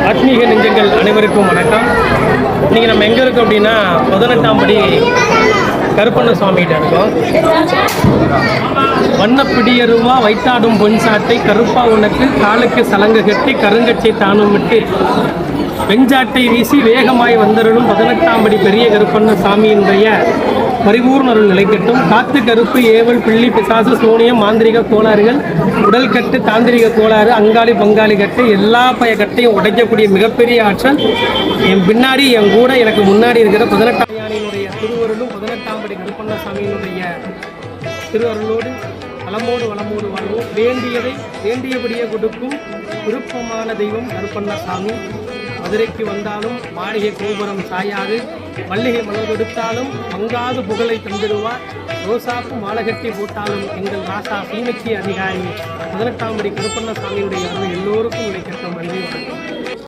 ஆத்மீக நெஞ்சங்கள் அனைவருக்கும் வணக்கம். இன்றைக்கி நம்ம எங்கே இருக்கோம் அப்படின்னா 18ஆம் படி கருப்பண்ண சுவாமிகிட்ட இருக்கோம். வண்ணப்பிடியருவா வைத்தாடும் பொன்சாட்டை கருப்பா உனக்கு காலுக்கு சலங்க கட்டி கருங்கச்சை தானும் விட்டு வெஞ்சாட்டை வீசி வேகமாய் வந்தருளும் 18ஆம் படி பெரிய கருப்பண்ண சாமியினுடைய பரிபூர்ண அருள் நிலைக்கட்டும். காத்து கருப்பு ஏவல் பிள்ளி பிசாசு சோனியம் மாந்திரிக கோளாறுகள் உடல் கட்டு தாந்திரிக கோளாறு அங்காளி பங்காளி கட்டு எல்லா கட்டையும் உடைக்கக்கூடிய மிகப்பெரிய ஆற்றல் என் பின்னாடி என் கூட எனக்கு முன்னாடி இருக்கிற 18ஆம் யானையினுடைய திருவருளும் 18ஆம் படி கருப்பண்ண சாமியினுடைய திருவருளோடு வளமோடு வாழ்வோம். வேண்டியதை வேண்டியபடியே கொடுக்கும் விருப்பமான தெய்வம் கருப்பண்ண சாமி. மதுரைக்கு வந்தாலும் மாளிகை கோபுரம் சாயாது, மல்லிகை மலர் கொடுத்தாலும் மங்காது புகழை தந்திடுவார். ரோசாப்பு மாலை கட்டி போட்டாலும் எங்கள் ராசா சீமைக்கு அதிகாரி 18ஆம் படி கருப்பண்ண சாமியுடைய அருள் எல்லோருக்கும் கிடைக்கட்டும். நன்றி.